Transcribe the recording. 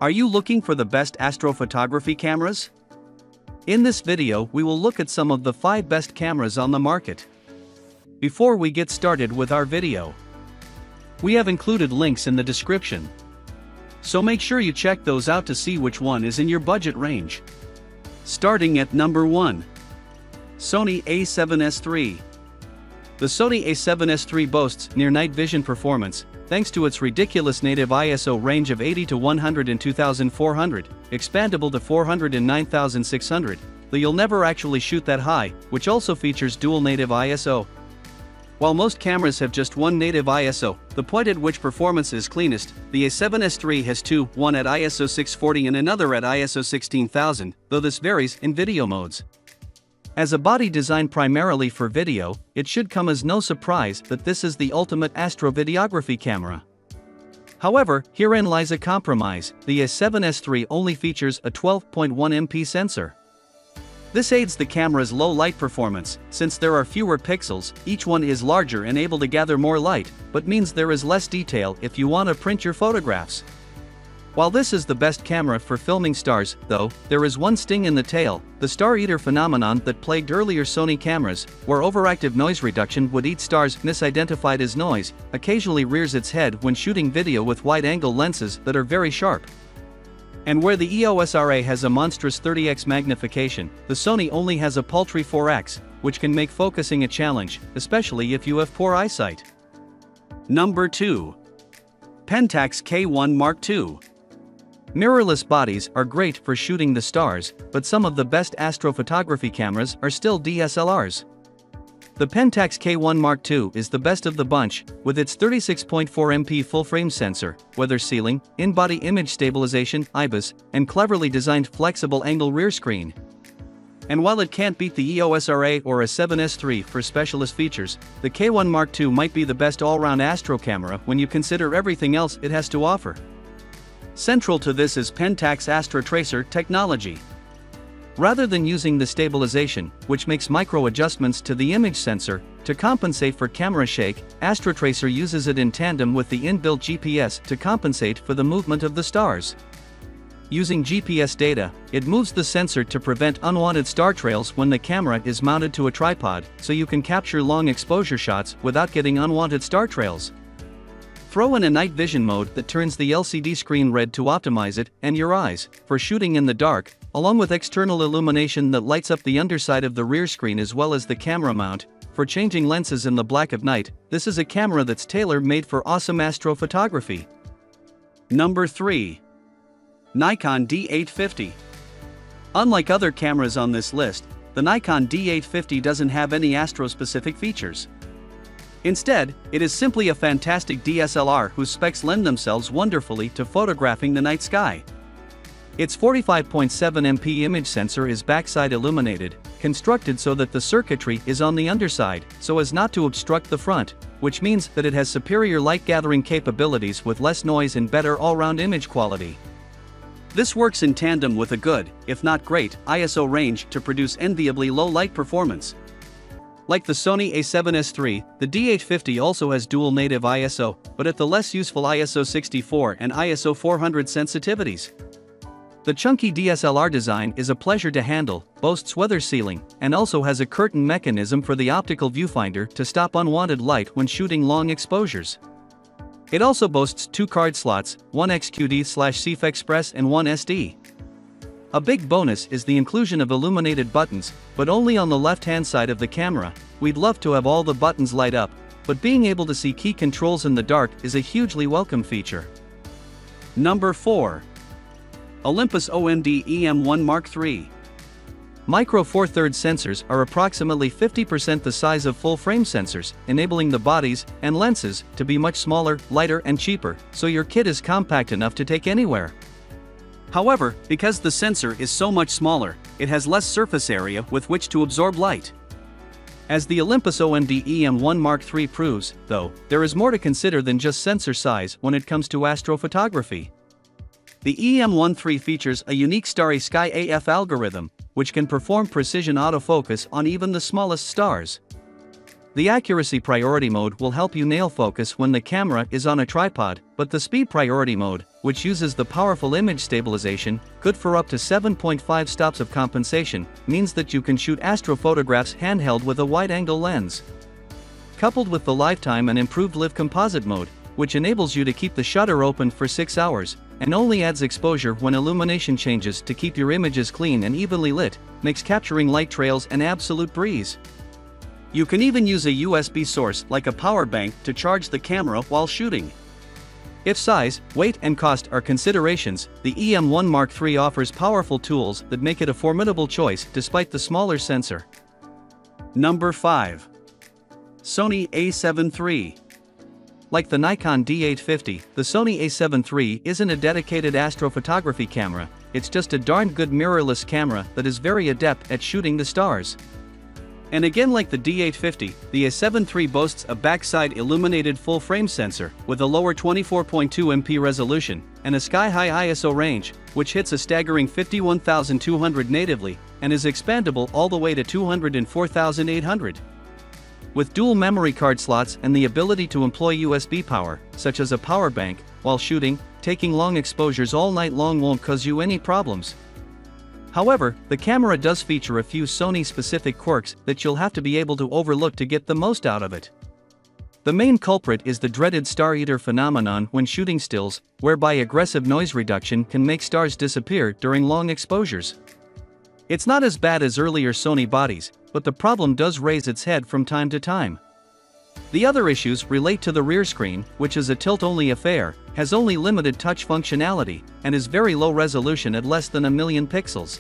Are you looking for the best astrophotography cameras? In this video, we will look at some of the 5 best cameras on the market. Before we get started with our video, we have included links in the description, so make sure you check those out to see which one is in your budget range. Starting at number 1. Sony a7S III. The Sony a7S III boasts near night vision performance, thanks to its ridiculous native ISO range of 80 to 100 and 2400, expandable to 400 and 9600, though you'll never actually shoot that high, which also features dual native ISO. While most cameras have just one native ISO, the point at which performance is cleanest, the a7S III has two, one at ISO 640 and another at ISO 16000, though this varies in video modes. As a body designed primarily for video, it should come as no surprise that this is the ultimate astrovideography camera. However, herein lies a compromise: the a7S III only features a 12.1 MP sensor. This aids the camera's low light performance, since there are fewer pixels, each one is larger and able to gather more light, but means there is less detail if you want to print your photographs. While this is the best camera for filming stars, though, there is one sting in the tail: the star eater phenomenon that plagued earlier Sony cameras, where overactive noise reduction would eat stars misidentified as noise, occasionally rears its head when shooting video with wide-angle lenses that are very sharp. And where the EOS RA has a monstrous 30x magnification, the Sony only has a paltry 4x, which can make focusing a challenge, especially if you have poor eyesight. Number 2. Pentax K1 Mark II. Mirrorless bodies are great for shooting the stars, but some of the best astrophotography cameras are still DSLRs. The Pentax K1 Mark II is the best of the bunch, with its 36.4 MP full-frame sensor, weather sealing, in-body image stabilization (IBIS), and cleverly designed flexible angle rear screen. And while it can't beat the EOS RA or a7S III for specialist features, the K1 Mark II might be the best all-round astro camera when you consider everything else it has to offer. Central to this is Pentax AstroTracer technology. Rather than using the stabilization, which makes micro adjustments to the image sensor, to compensate for camera shake, AstroTracer uses it in tandem with the inbuilt GPS to compensate for the movement of the stars. Using GPS data, it moves the sensor to prevent unwanted star trails when the camera is mounted to a tripod, so you can capture long exposure shots without getting unwanted star trails. Throw in a night vision mode that turns the LCD screen red to optimize it and your eyes for shooting in the dark, along with external illumination that lights up the underside of the rear screen as well as the camera mount for changing lenses in the black of night. This is a camera that's tailor-made for awesome astrophotography. Number 3. Nikon D850. Unlike other cameras on this list, the Nikon D850 doesn't have any astro-specific features. Instead, it is simply a fantastic DSLR whose specs lend themselves wonderfully to photographing the night sky. Its 45.7 MP image sensor is backside illuminated, constructed so that the circuitry is on the underside, so as not to obstruct the front, which means that it has superior light gathering capabilities with less noise and better all-round image quality. This works in tandem with a good, if not great, ISO range to produce enviably low light performance. Like the Sony a7S III, the D850 also has dual native ISO, but at the less useful ISO 64 and ISO 400 sensitivities. The chunky DSLR design is a pleasure to handle, boasts weather sealing, and also has a curtain mechanism for the optical viewfinder to stop unwanted light when shooting long exposures. It also boasts 2 card slots, one XQD/CF Express and one SD. A big bonus is the inclusion of illuminated buttons, but only on the left-hand side of the camera. We'd love to have all the buttons light up, but being able to see key controls in the dark is a hugely welcome feature. Number 4. Olympus OMD EM1 Mark III. Micro Four Thirds sensors are approximately 50% the size of full-frame sensors, enabling the bodies and lenses to be much smaller, lighter and cheaper, so your kit is compact enough to take anywhere. However, because the sensor is so much smaller, it has less surface area with which to absorb light. As the Olympus OMD EM1 Mark III proves, though, there is more to consider than just sensor size when it comes to astrophotography. The EM1 III features a unique Starry Sky AF algorithm, which can perform precision autofocus on even the smallest stars. The accuracy priority mode will help you nail focus when the camera is on a tripod, but the speed priority mode, which uses the powerful image stabilization, good for up to 7.5 stops of compensation, means that you can shoot astrophotographs handheld with a wide-angle lens. Coupled with the lifetime and improved live composite mode, which enables you to keep the shutter open for 6 hours, and only adds exposure when illumination changes to keep your images clean and evenly lit, makes capturing light trails an absolute breeze. You can even use a USB source like a power bank to charge the camera while shooting. If size, weight and cost are considerations, the EM1 Mark III offers powerful tools that make it a formidable choice despite the smaller sensor. Number 5. Sony a7 III. Like the Nikon D850, the Sony a7 III isn't a dedicated astrophotography camera, it's just a darn good mirrorless camera that is very adept at shooting the stars. And again, like the D850, the a7 III boasts a backside illuminated full-frame sensor with a lower 24.2 MP resolution and a sky-high ISO range, which hits a staggering 51,200 natively and is expandable all the way to 204,800. With dual memory card slots and the ability to employ USB power, such as a power bank, while shooting, taking long exposures all night long won't cause you any problems. However, the camera does feature a few Sony-specific quirks that you'll have to be able to overlook to get the most out of it. The main culprit is the dreaded star eater phenomenon when shooting stills, whereby aggressive noise reduction can make stars disappear during long exposures. It's not as bad as earlier Sony bodies, but the problem does raise its head from time to time. The other issues relate to the rear screen, which is a tilt-only affair, has only limited touch functionality, and is very low resolution at less than 1 million pixels.